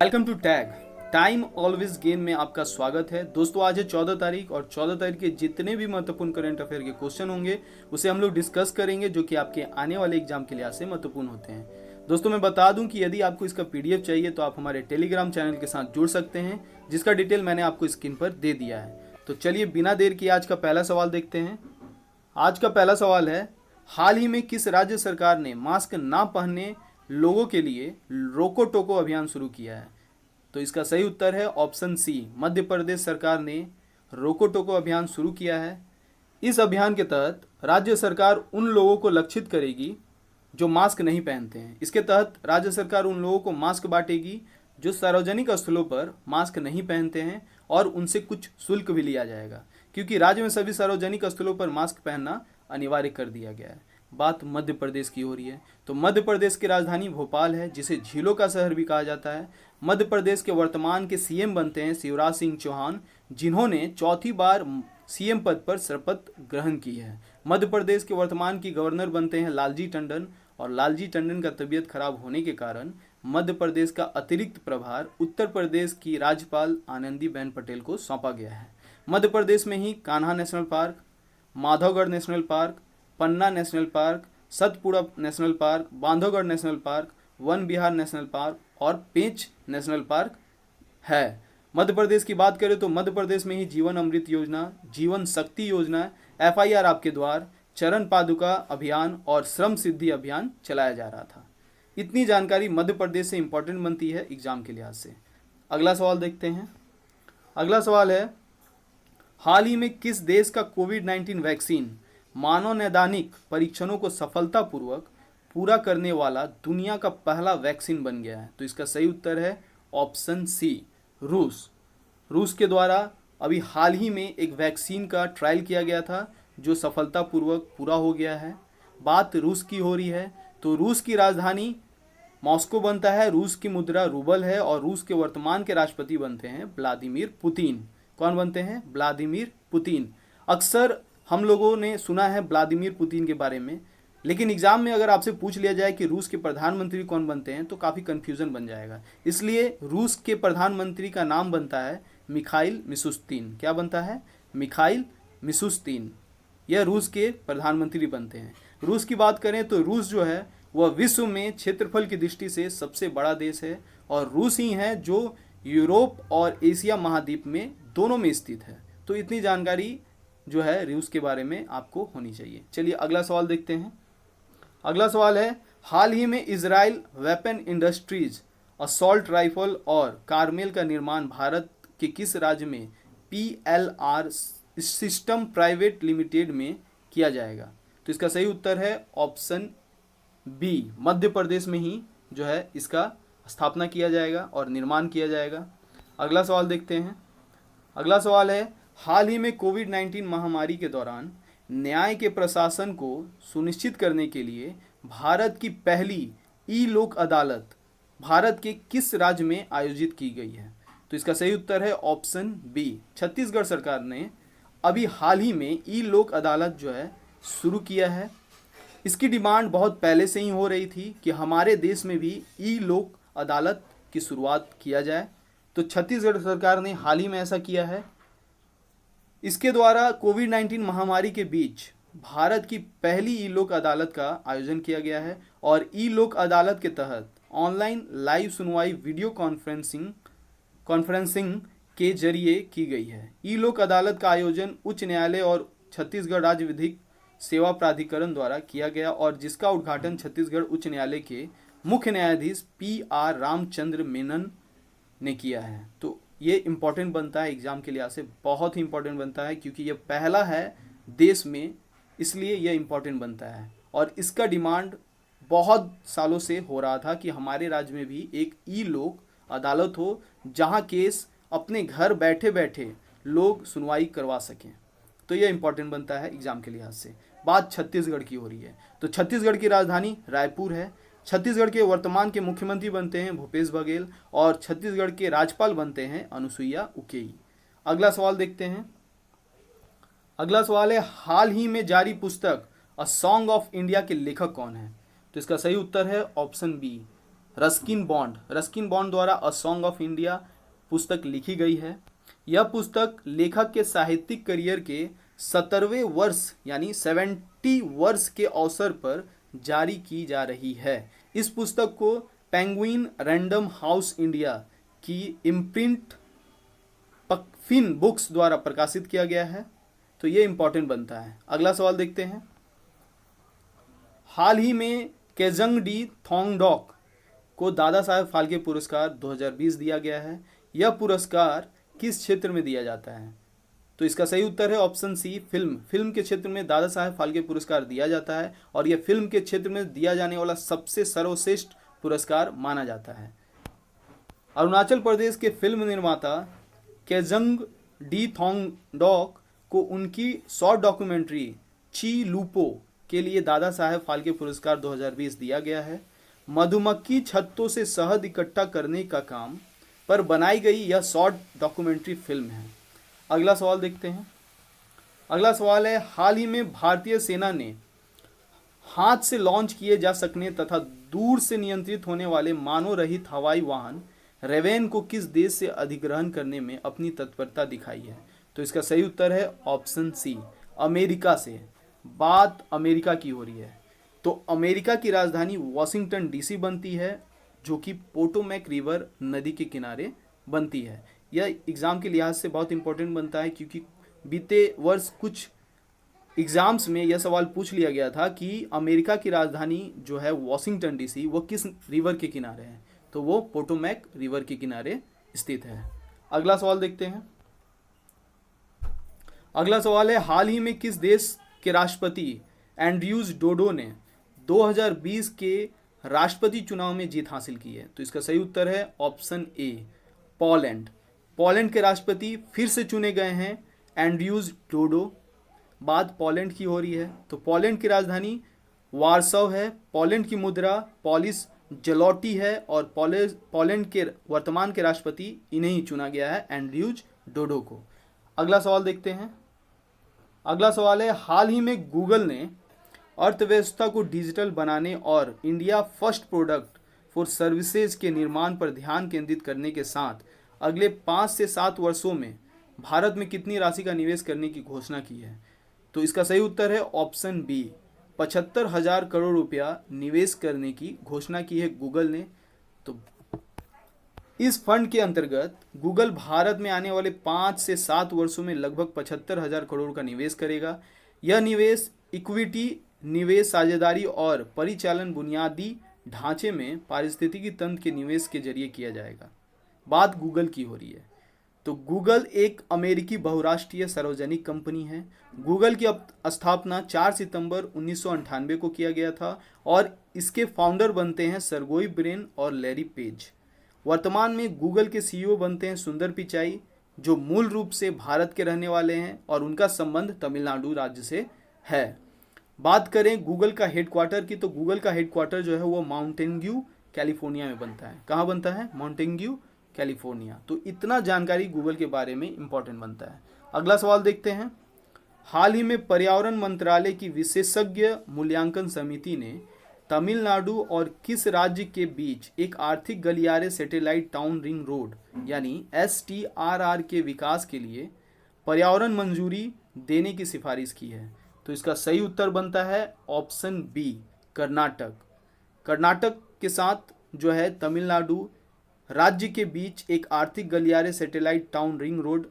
Welcome to tag time always game में आपका स्वागत है। दोस्तों आज है 14 तारीख और 14 तारीख के जितने भी महत्वपूर्ण करंट अफेयर के क्वेश्चन होंगे उसे हम लोग डिस्कस करेंगे, जो कि आपके आने वाले एग्जाम के लिहाज से महत्वपूर्ण होते हैं। दोस्तों मैं बता दूं कि यदि आपको इसका पीडीएफ चाहिए तो आप हमारे टेलीग्राम चैनल के साथ जुड़ सकते हैं, जिसका डिटेल मैंने आपको स्क्रीन पर दे दिया है। तो चलिए बिना देर किए आज का पहला सवाल देखते हैं। आज का पहला सवाल है, हाल ही में किस राज्य सरकार ने मास्क ना पहनने लोगों के लिए रोको टोको अभियान शुरू किया है? तो इसका सही उत्तर है ऑप्शन सी, मध्य प्रदेश सरकार ने रोको टोको अभियान शुरू किया है। इस अभियान के तहत राज्य सरकार उन लोगों को लक्षित करेगी जो मास्क नहीं पहनते हैं। इसके तहत राज्य सरकार उन लोगों को मास्क बांटेगी जो सार्वजनिक स्थलों पर मास्क नहीं पहनते हैं, और उनसे कुछ शुल्क भी लिया जाएगा, क्योंकि राज्य में सभी सार्वजनिक स्थलों पर मास्क पहनना अनिवार्य कर दिया गया है। बात मध्य प्रदेश की हो रही है, तो मध्य प्रदेश की राजधानी भोपाल है, जिसे झीलों का शहर भी कहा जाता है। मध्य प्रदेश के वर्तमान के सीएम बनते हैं शिवराज सिंह चौहान, जिन्होंने चौथी बार सीएम पद पर शपथ ग्रहण की है। मध्य प्रदेश के वर्तमान की गवर्नर बनते हैं लालजी टंडन, और लालजी टंडन का तबीयत खराब होने के कारण मध्य प्रदेश का अतिरिक्त प्रभार उत्तर प्रदेश की राज्यपाल आनंदीबेन पटेल को सौंपा गया है। मध्य प्रदेश में ही Kanha national park, Madhavgarh national park, Panna national park, Satpura national park, Bandhavgarh national park, Van Vihar national park और पेंच नेशनल पार्क है। मध्य प्रदेश की बात करें तो मध्य प्रदेश में ही जीवन अमृत योजना, जीवन शक्ति योजना, एफआईआर आपके द्वार, चरण पादुका अभियान और श्रम सिद्धि अभियान चलाया जा रहा था। इतनी जानकारी मध्य प्रदेश से इंपॉर्टेंट बनती है एग्जाम के लिहाज से। अगला सवाल देखते हैं। अगला सवाल है, हाल ही में किस देश का कोविड-19 वैक्सीन मानव नैदानिक परीक्षणों को सफलतापूर्वक पूरा करने वाला दुनिया का पहला वैक्सीन बन गया है? तो इसका सही उत्तर है ऑप्शन सी, रूस। रूस के द्वारा अभी हाल ही में एक वैक्सीन का ट्रायल किया गया था जो सफलतापूर्वक पूरा हो गया है। बात रूस की हो रही है, तो रूस की राजधानी मॉस्को बनता है, रूस की मुद्रा रूबल है, और रूस के वर्तमान के राष्ट्रपति बनते हैं व्लादिमीर पुतिन। कौन बनते हैं? Vladimir Putin. अक्सर हम लोगों ने सुना है व्लादिमीर पुतिन के बारे में, लेकिन एग्जाम में अगर आपसे पूछ लिया जाए कि रूस के प्रधानमंत्री कौन बनते हैं तो काफ़ी कन्फ्यूज़न बन जाएगा। इसलिए रूस के प्रधानमंत्री का नाम बनता है मिखाइल मिशुस्तिन। क्या बनता है? Mikhail Mishustin. यह रूस के प्रधानमंत्री बनते हैं। रूस की बात करें तो रूस जो है वह विश्व में क्षेत्रफल की दृष्टि से सबसे बड़ा देश है, और रूस ही है जो यूरोप और एशिया महाद्वीप में दोनों में स्थित है। तो इतनी जानकारी जो है रूस के बारे में आपको होनी चाहिए। चलिए अगला सवाल देखते हैं। अगला सवाल है, हाल ही में Israel weapon industries assault rifle और कारमेल का निर्माण भारत के किस राज्य में पीएलआर सिस्टम प्राइवेट लिमिटेड में किया जाएगा? तो इसका सही उत्तर है ऑप्शन बी, मध्य प्रदेश में ही जो है इसका स्थापना किया जाएगा और निर्माण किया जाएगा। अगला सवाल देखते हैं। अगला सवाल है, हाल ही में कोविड-19 महामारी के दौरान न्याय के प्रशासन को सुनिश्चित करने के लिए भारत की पहली ई लोक अदालत भारत के किस राज्य में आयोजित की गई है? तो इसका सही उत्तर है ऑप्शन बी, छत्तीसगढ़ सरकार ने अभी हाल ही में ई लोक अदालत जो है शुरू किया है। इसकी डिमांड बहुत पहले से ही हो रही थी कि हमारे देश में भी ई लोक अदालत की शुरुआत किया जाए, तो छत्तीसगढ़ सरकार ने हाल ही में ऐसा किया है। इसके द्वारा कोविड-19 महामारी के बीच भारत की पहली ई लोक अदालत का आयोजन किया गया है, और ई लोक अदालत के तहत ऑनलाइन लाइव सुनवाई वीडियो कॉन्फ्रेंसिंग के जरिए की गई है। ई लोक अदालत का आयोजन उच्च न्यायालय और छत्तीसगढ़ राज्य विधिक सेवा प्राधिकरण द्वारा किया गया, और जिसका उद्घाटन छत्तीसगढ़ उच्च न्यायालय के मुख्य न्यायाधीश पी.आर. रामचंद्र मेनन ने किया है। तो ये इम्पॉर्टेंट बनता है एग्जाम के लिहाज से, बहुत ही इम्पॉर्टेंट बनता है, क्योंकि ये पहला है देश में, इसलिए यह इम्पॉर्टेंट बनता है। और इसका डिमांड बहुत सालों से हो रहा था कि हमारे राज्य में भी एक ई लोक अदालत हो, जहां केस अपने घर बैठे बैठे लोग सुनवाई करवा सकें। तो यह इम्पॉर्टेंट बनता है एग्जाम के लिहाज से। बात छत्तीसगढ़ की हो रही है, तो छत्तीसगढ़ की राजधानी रायपुर है। छत्तीसगढ़ के वर्तमान के मुख्यमंत्री बनते हैं भूपेश बघेल, और छत्तीसगढ़ के राज्यपाल बनते हैं अनुसुईया उइके। अगला सवाल देखते हैं। अगला सवाल है, हाल ही में जारी पुस्तक अ सॉन्ग ऑफ इंडिया के लेखक कौन है? तो इसका सही उत्तर है ऑप्शन बी, रस्किन बॉन्ड द्वारा अ सॉन्ग ऑफ इंडिया पुस्तक लिखी गई है। यह पुस्तक लेखक के साहित्यिक करियर के 70वें वर्ष यानी 70 वर्ष के अवसर पर जारी की जा रही है। इस पुस्तक को पेंगुइन रैंडम हाउस इंडिया की इम्प्रिंट पकफिन बुक्स द्वारा प्रकाशित किया गया है। तो ये इंपॉर्टेंट बनता है। अगला सवाल देखते हैं। हाल ही में केजंग डी थोंगडॉक को दादा साहेब फाल्के पुरस्कार 2020 दिया गया है। यह पुरस्कार किस क्षेत्र में दिया जाता है? तो इसका सही उत्तर है ऑप्शन सी, फिल्म के क्षेत्र में दादा साहेब फाल्के पुरस्कार दिया जाता है और यह फिल्म के क्षेत्र में दिया जाने वाला सबसे सर्वश्रेष्ठ पुरस्कार माना जाता है। अरुणाचल प्रदेश के फिल्म निर्माता केजंग डी थोंगडॉक को उनकी शॉर्ट डॉक्यूमेंट्री ची लूपो के लिए दादा साहेब फाल्के पुरस्कार 2020 दिया गया है। मधुमक्खी छत्तों से शहद इकट्ठा करने का काम पर बनाई गई यह शॉर्ट डॉक्यूमेंट्री फिल्म है। अगला सवाल देखते हैं। अगला सवाल है, हाल ही में भारतीय सेना ने हाथ से लॉन्च किए जा सकने तथा दूर से नियंत्रित होने वाले मानव रहित हवाई वाहन रेवेन को किस देश से अधिग्रहण करने में अपनी तत्परता दिखाई है? तो इसका सही उत्तर है ऑप्शन सी, अमेरिका से। बात अमेरिका की हो रही है तो अमेरिका की राजधानी वॉशिंगटन डीसी बनती है, जो कि पोटोमैक रिवर नदी के किनारे बनती है। यह एग्ज़ाम के लिहाज से बहुत इंपॉर्टेंट बनता है क्योंकि बीते वर्ष कुछ एग्ज़ाम्स में यह सवाल पूछ लिया गया था कि अमेरिका की राजधानी जो है वॉशिंगटन डीसी वो किस रिवर के किनारे है, तो वो पोटोमैक रिवर के किनारे स्थित है। अगला सवाल देखते हैं। अगला सवाल है, हाल ही में किस देश के राष्ट्रपति एंड्रयूज डोडो ने 2020 के राष्ट्रपति चुनाव में जीत हासिल की है? तो इसका सही उत्तर है ऑप्शन ए, पोलैंड के राष्ट्रपति फिर से चुने गए हैं एंड्रयूज डोडो। बात पोलैंड की हो रही है तो पोलैंड की राजधानी वार्सो है। पोलैंड की मुद्रा पॉलिश जलोटी है और पोलैंड के वर्तमान के राष्ट्रपति इन्हें ही चुना गया है, एंड्रयूज डोडो को। अगला सवाल देखते हैं। अगला सवाल है, हाल ही में गूगल ने अर्थव्यवस्था को डिजिटल बनाने और India first product for services के निर्माण पर ध्यान केंद्रित करने के साथ अगले 5 से 7 वर्षों में भारत में कितनी राशि का निवेश करने की घोषणा की है? तो इसका सही उत्तर है ऑप्शन बी, 75,000 करोड़ रुपया निवेश करने की घोषणा की है गूगल ने। तो इस फंड के अंतर्गत गूगल भारत में आने वाले 5 से 7 वर्षों में लगभग 75,000 करोड़ का निवेश करेगा। यह निवेश इक्विटी निवेश, साझेदारी और परिचालन बुनियादी ढांचे में पारिस्थितिकी तंत्र के निवेश के जरिए किया जाएगा। बात गूगल की हो रही है तो गूगल एक अमेरिकी बहुराष्ट्रीय सार्वजनिक कंपनी है। गूगल की स्थापना 4 सितंबर 1998 को किया गया था और इसके फाउंडर बनते हैं सर्गेई ब्रिन और लैरी पेज। वर्तमान में गूगल के सीईओ बनते हैं सुंदर पिचाई, जो मूल रूप से भारत के रहने वाले हैं और उनका संबंध तमिलनाडु राज्य से है। बात करें गूगल का हेडक्वार्टर की तो गूगल का हेडक्वार्टर जो है वो माउंटेन व्यू कैलिफोर्निया में बनता है। कहाँ बनता है? Mountain view California. तो इतना जानकारी गूगल के बारे में इंपॉर्टेंट बनता है। अगला सवाल देखते हैं। हाल ही में पर्यावरण मंत्रालय की विशेषज्ञ मूल्यांकन समिति ने तमिलनाडु और किस राज्य के बीच एक आर्थिक गलियारे सैटेलाइट टाउन रिंग रोड यानी STRR के विकास के लिए पर्यावरण मंजूरी देने की सिफारिश की है? तो इसका सही उत्तर बनता है ऑप्शन बी, कर्नाटक के साथ जो है तमिलनाडु राज्य के बीच एक आर्थिक गलियारे सैटेलाइट टाउन रिंग रोड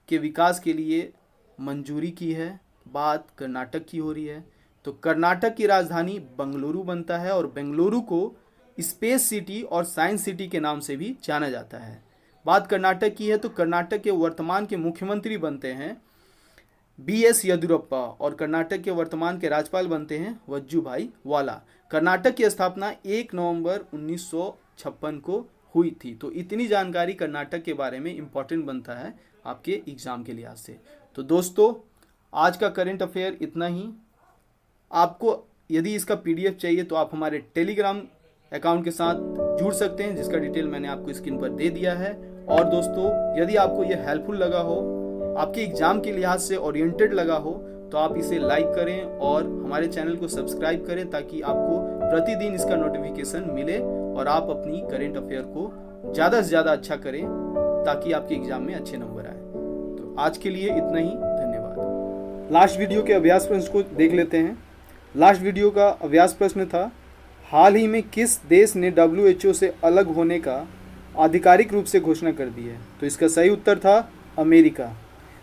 के विकास के लिए मंजूरी की है। बात कर्नाटक की हो रही है तो कर्नाटक की राजधानी बेंगलुरु बनता है और बेंगलुरु को स्पेस सिटी और साइंस सिटी के नाम से भी जाना जाता है। बात कर्नाटक की है तो कर्नाटक के वर्तमान के मुख्यमंत्री बनते हैं BS येदियुरप्पा और कर्नाटक के वर्तमान के राज्यपाल बनते हैं वजुभाई वाला। कर्नाटक की स्थापना 1 नवंबर 1956 को हुई थी। तो इतनी जानकारी कर्नाटक के बारे में इंपॉर्टेंट बनता है आपके एग्जाम के लिहाज से। तो दोस्तों आज का करंट अफेयर इतना ही। आपको यदि इसका PDF चाहिए तो आप हमारे टेलीग्राम अकाउंट के साथ जुड़ सकते हैं, जिसका डिटेल मैंने आपको स्क्रीन पर दे दिया है। और दोस्तों यदि आपको यह हेल्पफुल लगा हो, आपके एग्जाम के लिहाज से ओरिएंटेड लगा हो, तो आप इसे लाइक करें और हमारे चैनल को सब्सक्राइब करें ताकि आपको प्रतिदिन इसका नोटिफिकेशन मिले और आप अपनी करेंट अफेयर को ज़्यादा से ज़्यादा अच्छा करें ताकि आपके एग्जाम में अच्छे नंबर आए। तो आज के लिए इतना ही, धन्यवाद। लास्ट वीडियो के अभ्यास प्रश्न को देख लेते हैं। लास्ट वीडियो का अभ्यास प्रश्न था, हाल ही में किस देश ने WHO से अलग होने का आधिकारिक रूप से घोषणा कर दी है? तो इसका सही उत्तर था अमेरिका।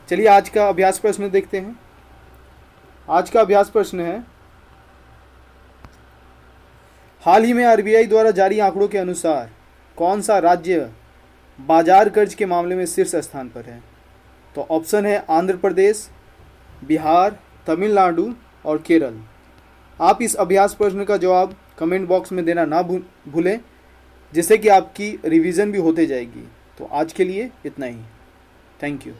चलिए आज का अभ्यास प्रश्न देखते हैं। आज का अभ्यास प्रश्न है, हाल ही में RBI द्वारा जारी आंकड़ों के अनुसार कौन सा राज्य बाजार कर्ज के मामले में शीर्ष स्थान पर है? तो ऑप्शन है आंध्र प्रदेश, बिहार, तमिलनाडु और केरल। आप इस अभ्यास प्रश्न का जवाब कमेंट बॉक्स में देना ना भूलें, जिससे कि आपकी रिवीजन भी होते जाएगी। तो आज के लिए इतना ही, थैंक यू।